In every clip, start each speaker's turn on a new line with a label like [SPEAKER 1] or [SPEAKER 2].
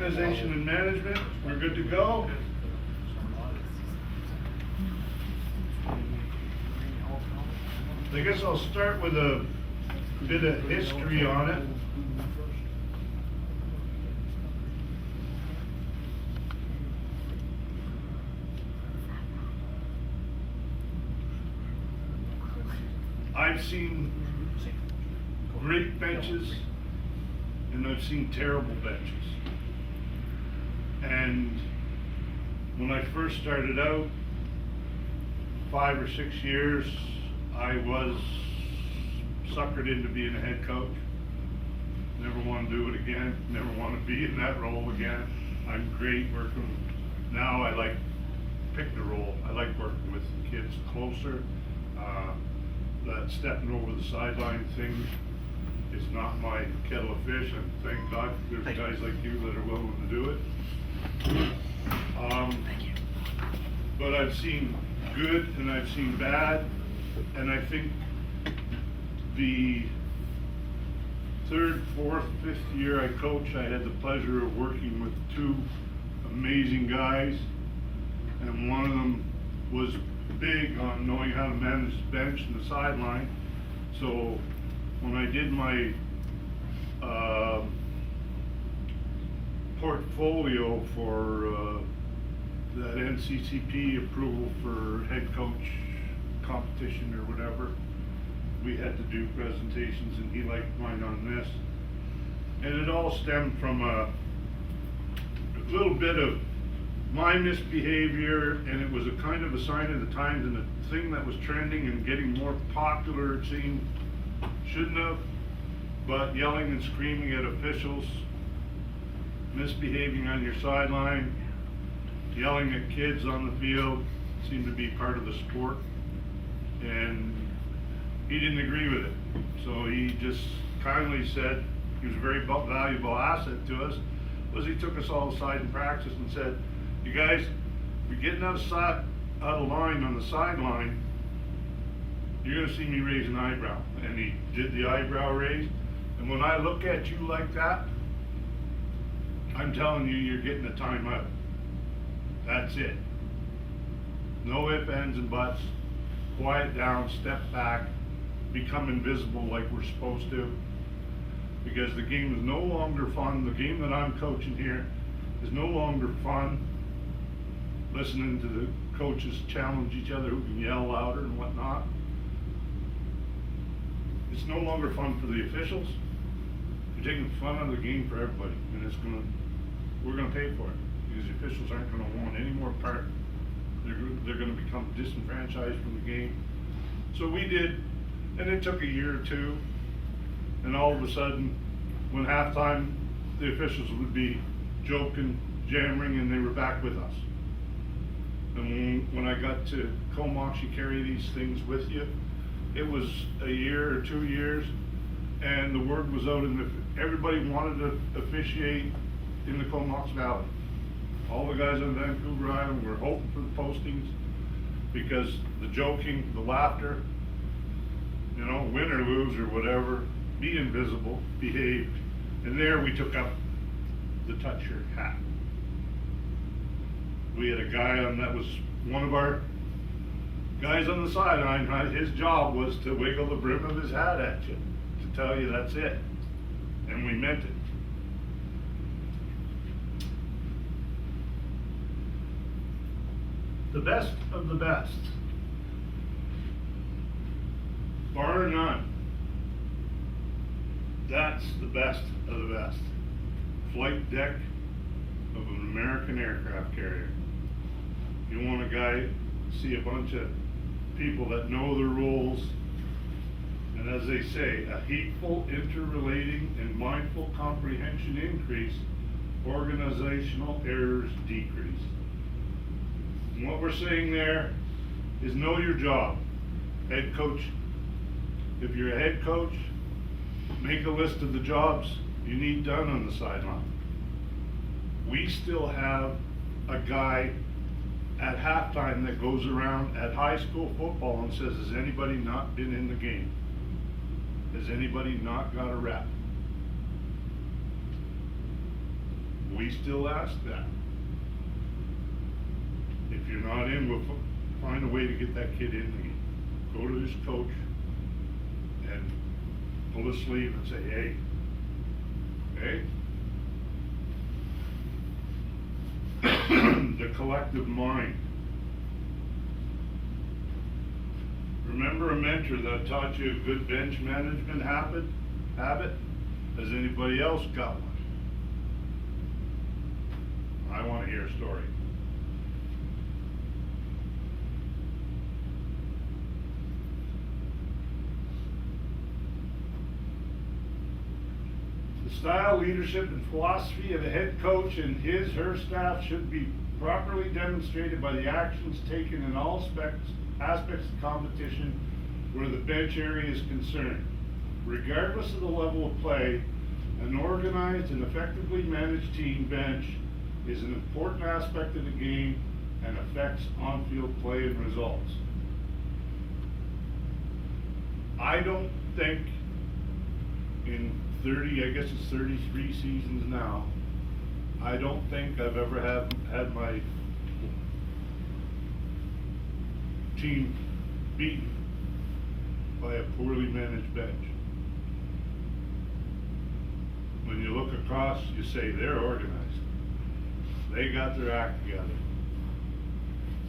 [SPEAKER 1] organization and management, we're good to go. I guess I'll start with a bit of history on it. I've seen great benches and I've seen terrible benches. And when I first started out, 5 or 6 years, I was suckered into being a head coach. Never want to do it again, never want to be in that role again. I'm great working. Now I like, pick the role. I like working with kids closer. That stepping over the sideline thing is not my kettle of fish, and thank God there's guys like you that are willing to do it.
[SPEAKER 2] Thank you.
[SPEAKER 1] But I've seen good and I've seen bad, and I think the 3rd, 4th, 5th year I coached, I had the pleasure of working with 2 amazing guys, and one of them was big on knowing how to manage the bench and the sideline. So when I did my portfolio for that NCCP approval for head coach competition or whatever, we had to do presentations, and he liked mine on this. And it all stemmed from a little bit of my misbehavior, and it was a kind of a sign of the times and a thing that was trending and getting more popular, it seemed. Shouldn't have, but yelling and screaming at officials, misbehaving on your sideline, yelling at kids on the field seemed to be part of the sport, and he didn't agree with it. So he just kindly said, he was a very valuable asset to us, was he took us all aside in practice and said, you guys, if you're getting out of line on the sideline, you're gonna see me raise an eyebrow. And he did the eyebrow raise, and when I look at you like that, I'm telling you, you're getting a timeout. That's it. No ifs, ands, and buts. Quiet down, step back, become invisible like we're supposed to. Because the game is no longer fun. The game that I'm coaching here is no longer fun. Listening to the coaches challenge each other who can yell louder and whatnot. It's no longer fun for the officials. You're taking fun out of the game for everybody, and we're gonna pay for it, because the officials aren't gonna want any more part. They're gonna become disenfranchised from the game. So we did, and it took a year or 2, and all of a sudden, when halftime, the officials would be joking, jammering, and they were back with us. And when I got to Comox, you carry these things with you. It was a year or 2 years, and the word was out, and everybody wanted to officiate in the Comox Valley. All the guys on Vancouver Island were hoping for the postings, because the joking, the laughter, you know, win or lose or whatever, be invisible, behaved. And there we took up the touch your hat. We had a guy on that was one of our guys on the sideline. His job was to wiggle the brim of his hat at you to tell you that's it, and we meant it. The best of the best, bar none. That's the best of the best. Flight deck of an American aircraft carrier. You want a guy, see a bunch of people that know their rules, and as they say, a heedful, interrelating, and mindful comprehension increase, organizational errors decrease. And what we're saying there is know your job. Head coach, if you're a head coach, make a list of the jobs you need done on the sideline. We still have a guy at halftime that goes around at high school football and says, has anybody not been in the game? Has anybody not got a rep? we still ask that. If you're not in, we'll find a way to get that kid in again. Go to this coach and pull his sleeve and say, hey, the collective mind. Remember a mentor that taught you a good bench management habit? Has anybody else got one? I want to hear a story. The style, leadership, and philosophy of the head coach and her staff should be properly demonstrated by the actions taken in all aspects of competition where the bench area is concerned. Regardless of the level of play, an organized and effectively managed team bench is an important aspect of the game and affects on-field play and results. I don't think in 30, I guess it's 33 seasons now, I don't think I've ever had my team beaten by a poorly managed bench. When you look across, you say they're organized. They got their act together.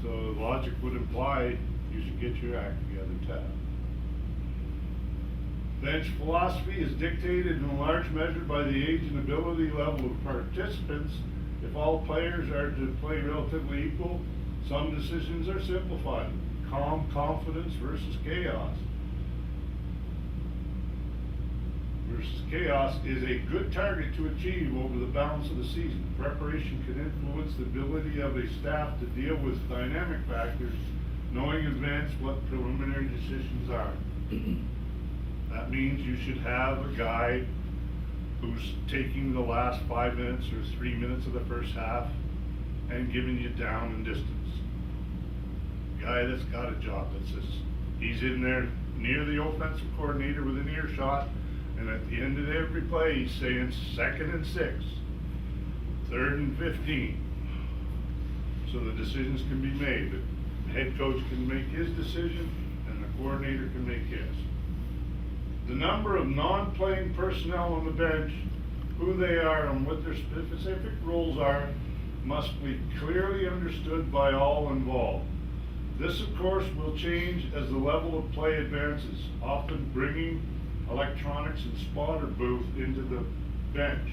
[SPEAKER 1] So logic would imply you should get your act together, Tab. Bench philosophy is dictated in large measure by the age and ability level of participants. If all players are to play relatively equal, some decisions are simplified. Calm confidence versus chaos. Chaos is a good target to achieve over the balance of the season. Preparation can influence the ability of a staff to deal with dynamic factors, knowing in advance what preliminary decisions are. That means you should have a guy who's taking the last 5 minutes or 3 minutes of the first half and giving you down and distance. A guy that's got a job that says he's in there near the offensive coordinator within earshot, and at the end of every play he's saying 2nd and 6, 3rd and 15. So the decisions can be made. The head coach can make his decision and the coordinator can make his. The number of non-playing personnel on the bench, who they are and what their specific roles are, must be clearly understood by all involved. This, of course, will change as the level of play advances, often bringing electronics and spotter booth into the bench.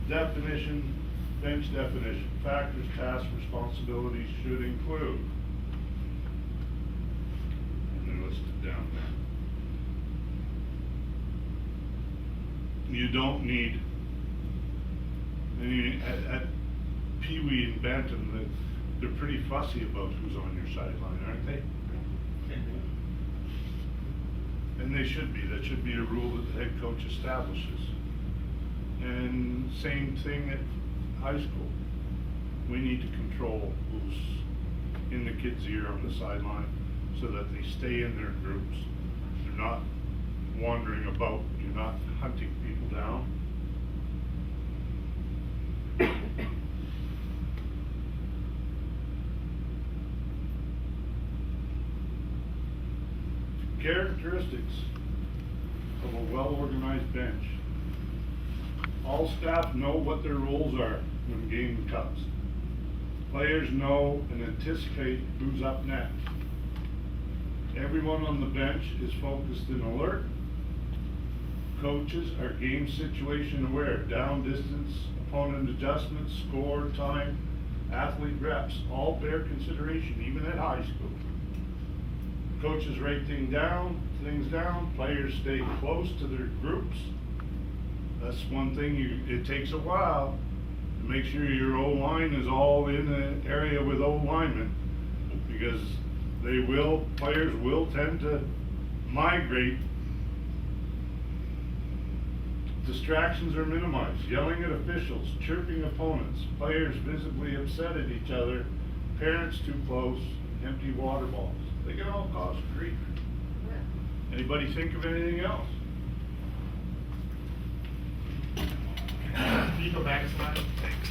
[SPEAKER 1] Definition, bench definition, factors, tasks, responsibilities should include. And they're listed down there. You don't need any, at Pee Wee and Bantam, they're pretty fussy about who's on your sideline, aren't they? And they should be. That should be a rule that the head coach establishes. And same thing at high school. We need to control who's in the kid's ear on the sideline so that they stay in their groups. They're not wandering about. You're not hunting people down. Characteristics of a well-organized bench. All staff know what their roles are when game comes. Players know and anticipate who's up next. Everyone on the bench is focused and alert. Coaches are game situation aware. Down distance, opponent adjustments, score, time, athlete reps, all bear consideration, even at high school. Coaches write things down, players stay close to their groups. That's one thing, it takes a while to make sure your O-line is all in an area with O-linemen, because players will tend to migrate. Distractions are minimized, yelling at officials, chirping opponents, players visibly upset at each other, parents too close, empty water balls. They can all cause grief. Anybody think of anything else?
[SPEAKER 2] Can you go back a slide?
[SPEAKER 1] Thanks.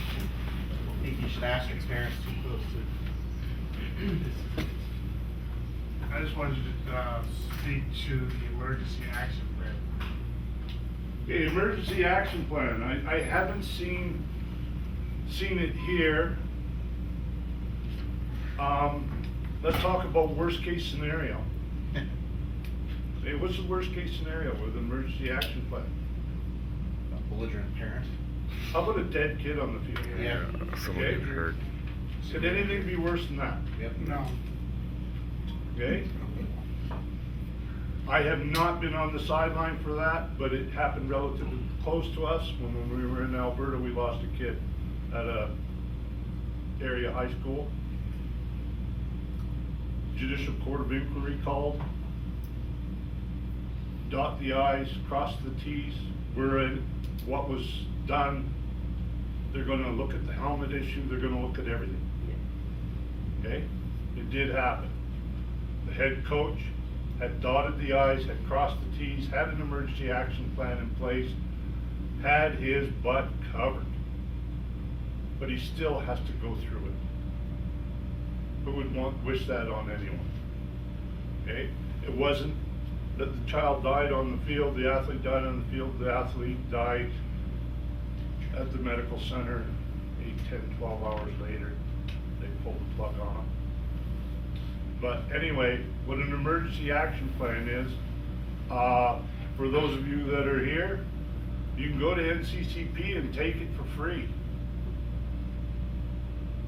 [SPEAKER 2] should ask your parents too close to.
[SPEAKER 3] I just wanted to speak to the emergency action plan.
[SPEAKER 1] The emergency action plan, I haven't seen it here. Let's talk about worst case scenario. Hey, what's the worst case scenario with an emergency action plan?
[SPEAKER 2] A belligerent parent.
[SPEAKER 1] How about a dead kid on the field?
[SPEAKER 2] Yeah.
[SPEAKER 4] Someone get hurt.
[SPEAKER 1] Could anything be worse than that?
[SPEAKER 2] Yep.
[SPEAKER 3] No.
[SPEAKER 1] Okay? I have not been on the sideline for that, but it happened relatively close to us. When we were in Alberta, we lost a kid at a area high school. Judicial Court of Inquiry called. Dot the i's, cross the t's. We're in what was done. They're gonna look at the helmet issue, they're gonna look at everything. Okay? It did happen. The head coach had dotted the i's, had crossed the t's, had an emergency action plan in place, had his butt covered. But he still has to go through it. Who would wish that on anyone? Okay? It wasn't that the child died on the field, the athlete died on the field, the athlete died at the medical center 8, 10, 12 hours later. They pulled the plug on him. But anyway, what an emergency action plan is, for those of you that are here, you can go to NCCP and take it for free.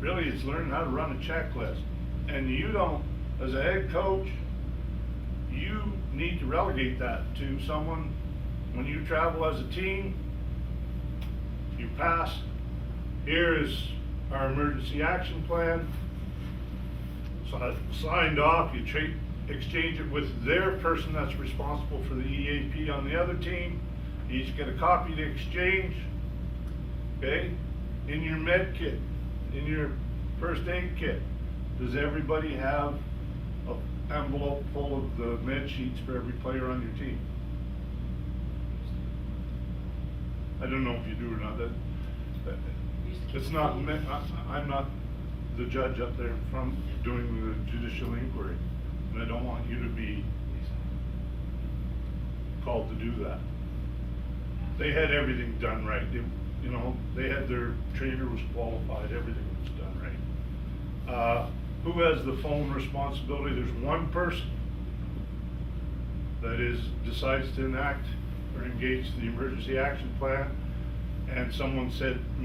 [SPEAKER 1] Really, it's learning how to run a checklist. And you don't, as a head coach, you need to relegate that to someone. When you travel as a team, you pass, here is our emergency action plan. So signed off, you exchange it with their person that's responsible for the EAP on the other team. You each get a copy to exchange, okay? In your med kit, in your first aid kit, does everybody have an envelope full of the med sheets for every player on your team? I don't know if you do or not. It's not, I'm not the judge up there from doing the judicial inquiry, and I don't want you to be called to do that. They had everything done right. They had their trainer was qualified, everything was done right. Who has the phone responsibility? There's one person that decides to enact or engage the emergency action plan, and someone said,